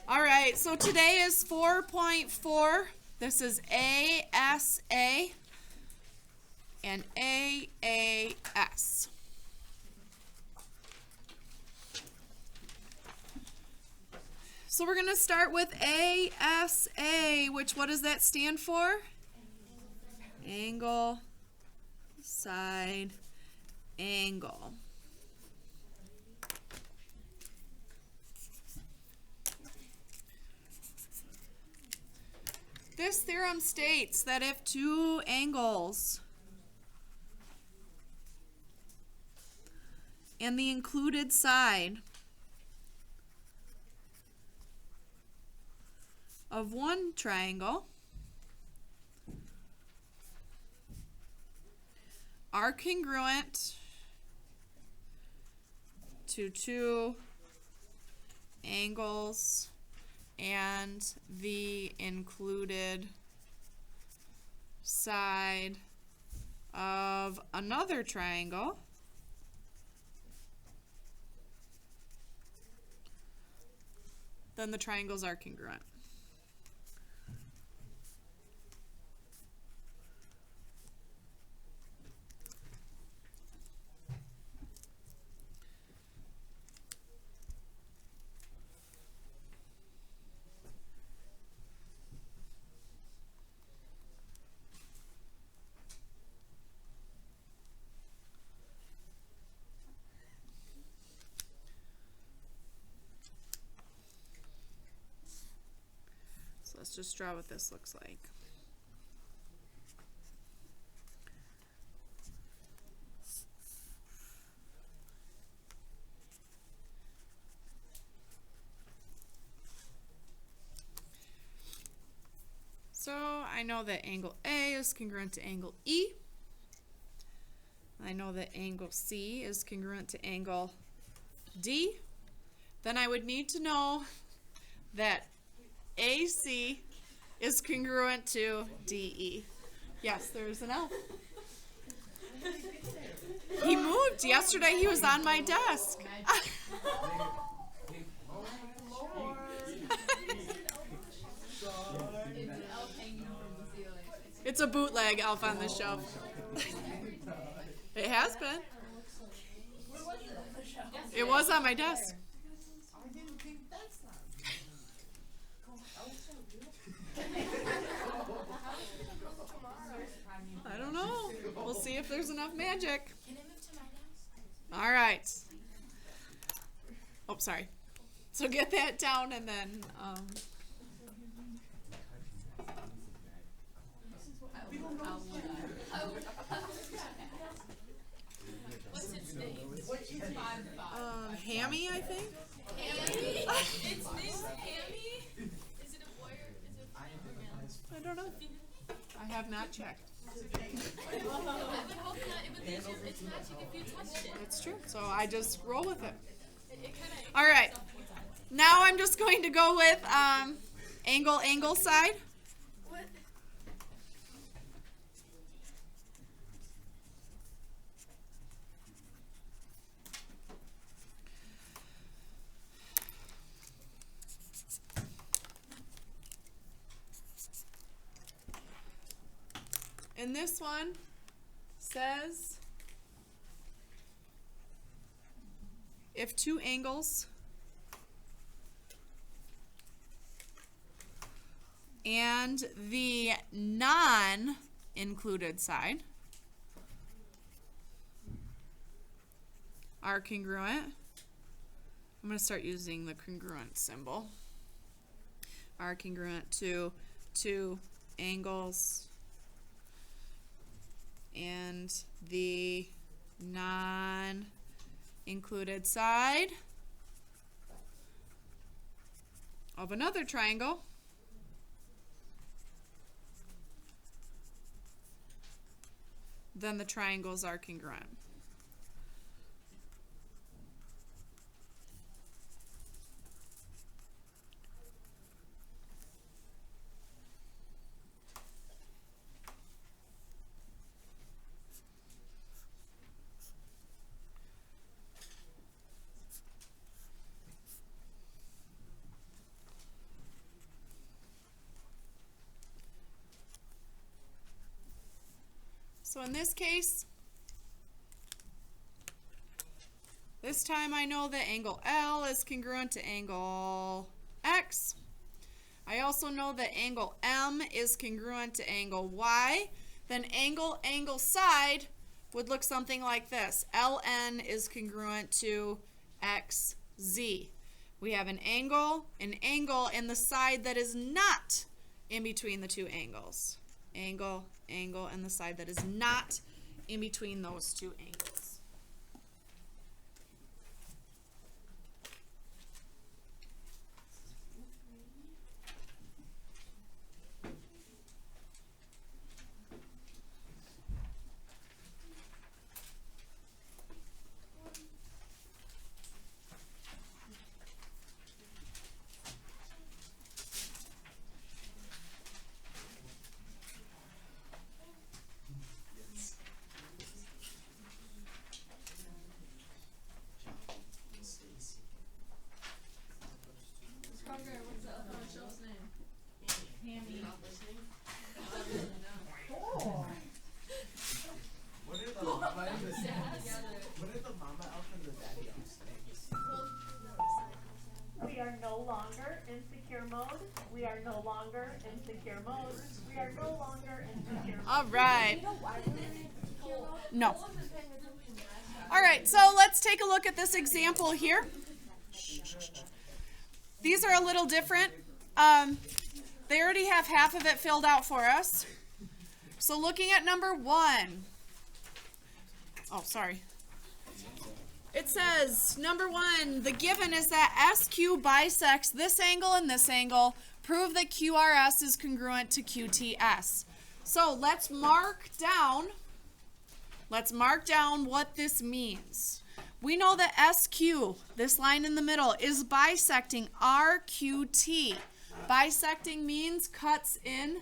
All right, so today is 4.4. This is ASA and AAS. So we're going to start with ASA, which what does that stand for? Angle, side, angle. This theorem states that if two angles and the included side of one triangle are congruent to two angles and the included side of another triangle, then the triangles are congruent. So let's just draw what this looks like. So I know that angle A is congruent to angle E. I know that angle C is congruent to angle D. Then I would need to know that AC is congruent to DE. Yes, there's an L. He moved. Yesterday he was on my desk. It's a bootleg elf on the shelf. It has been. It was on my desk. I don't know. We'll see if there's enough magic. All right. Oh, sorry. So get that down and then What's its name? Hammy, I think. Hammy? Its name's Hammy? Is it a boy or is it a female? I don't know. I have not checked. I would hope not. It would think it's magic if you touched it. That's true. So I just roll with it. It kinda All right. Now I'm just going to go with angle side. What? And this one says if two angles and the non-included side are congruent, I'm going to start using the congruent symbol, are congruent to two angles and the non-included side of another triangle, then the triangles are congruent. So in this case, this time I know that angle L is congruent to angle X. I also know that angle M is congruent to angle Y. Then angle side would look something like this. LN is congruent to XZ. We have an angle, and the side that is not in between the two angles. Angle, and the side that is not in between those two angles. What's the other shelf's name? Hammy. Not listening? What are the mama and the daddy elves? We are no longer in secure mode. We are no longer in secure mode. We are no longer in secure mode. All right. You know why we're in secure mode? No. All right, so let's take a look at this example here. These are a little different. They already have half of it filled out for us. So looking at number 1. Oh, sorry. It says, number 1, the given is that SQ bisects this angle and this angle. Prove that QRS is congruent to QTS. So let's mark down what this means. We know that SQ, this line in the middle, is bisecting RQT. Bisecting means cuts in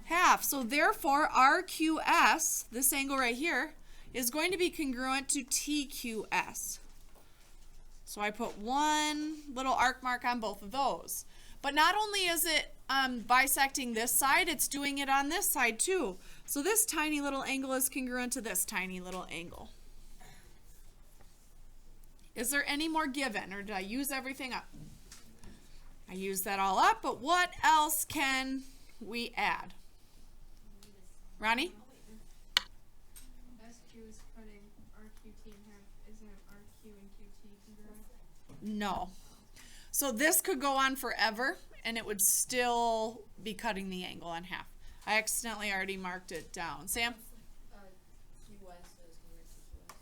half. So therefore, RQS, this angle right here, is going to be congruent to TQS. So I put one little arc mark on both of those. But not only is it bisecting this side, it's doing it on this side too. So this tiny little angle is congruent to this tiny little angle. Is there any more given, or did I use everything up? I used that all up, but what else can we add? Ronnie? SQ is cutting RQT in half. Isn't RQ and QT congruent? No. So this could go on forever, and it would still be cutting the angle in half. I accidentally already marked it down. Sam?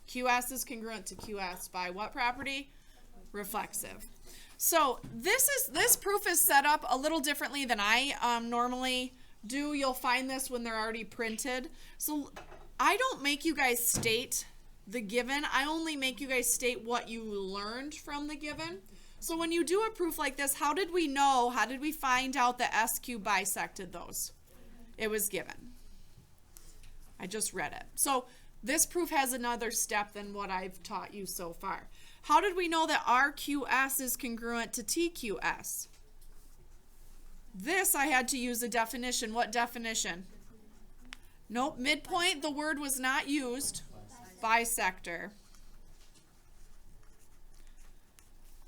QS is congruent to QS by what property? Reflexive. So this proof is set up a little differently than I normally do. You'll find this when they're already printed. So I don't make you guys state the given. I only make you guys state what you learned from the given. So when you do a proof like this, how did we know, how did we find out that SQ bisected those? It was given. I just read it. So this proof has another step than what I've taught you so far. How did we know that RQS is congruent to TQS? This I had to use a definition. What definition? Nope, midpoint, the word was not used. Bisector.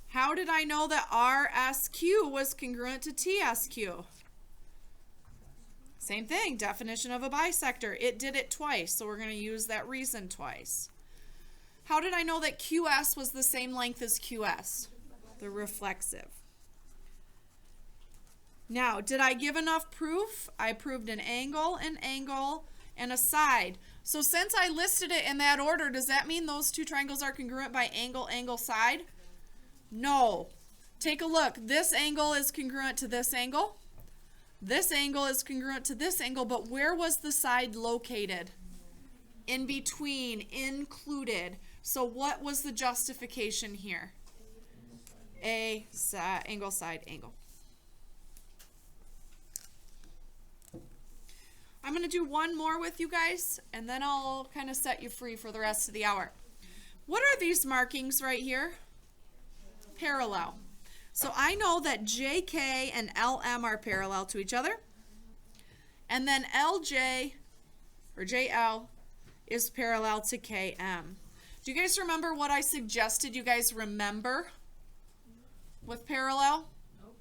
How did I know that RSQ was congruent to TSQ? Same thing, definition of a bisector. It did it twice, so we're going to use that reason twice. How did I know that QS was the same length as QS? The reflexive. Now, did I give enough proof? I proved an angle, and a side. So since I listed it in that order, does that mean those two triangles are congruent by angle, side? No. Take a look. This angle is congruent to this angle. This angle is congruent to this angle, but where was the side located? In between, included. So what was the justification here? Angle, side, angle. I'm going to do one more with you guys, and then I'll kind of set you free for the rest of the hour. What are these markings right here? Parallel. So I know that JK and LM are parallel to each other. And then LJ, or JL, is parallel to KM. Do you guys remember what I suggested you guys remember with parallel? Nope.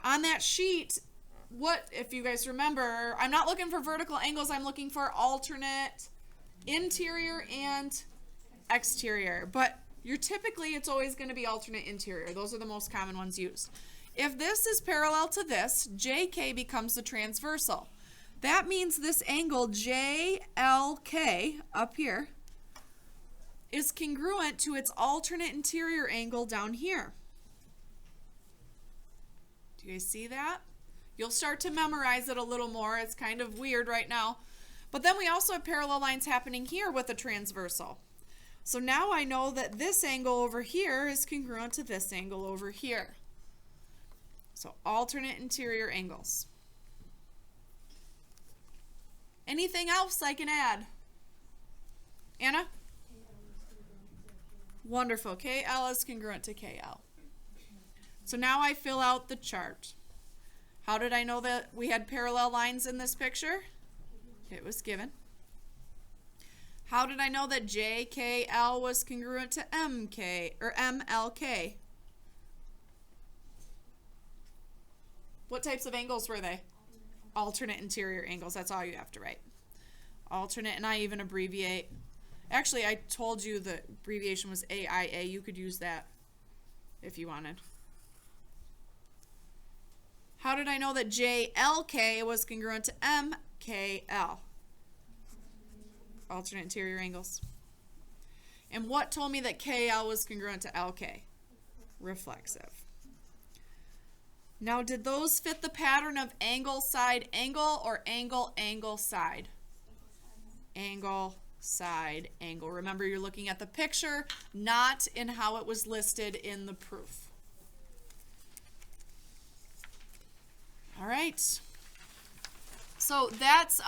On that sheet, what, if you guys remember, I'm not looking for vertical angles, I'm looking for alternate interior and exterior. But it's always going to be alternate interior. Those are the most common ones used. If this is parallel to this, JK becomes the transversal. That means this angle JLK up here is congruent to its alternate interior angle down here. Do you guys see that? You'll start to memorize it a little more. It's kind of weird right now. But then we also have parallel lines happening here with a transversal. So now I know that this angle over here is congruent to this angle over here. So alternate interior angles. Anything else I can add? Anna? Wonderful. KL is congruent to KL. So now I fill out the chart. How did I know that we had parallel lines in this picture? It was given. How did I know that JKL was congruent to MK or MLK? What types of angles were they? Alternate interior angles. That's all you have to write. Alternate, and I even abbreviate. Actually, I told you the abbreviation was AIA. You could use that if you wanted. How did I know that JLK was congruent to MKL? Alternate interior angles. And what told me that KL was congruent to LK? Reflexive. Now, did those fit the pattern of angle, side, angle, or angle, angle, side? Angle, side, angle. Remember, you're looking at the picture, not in how it was listed in the proof. All right. So that's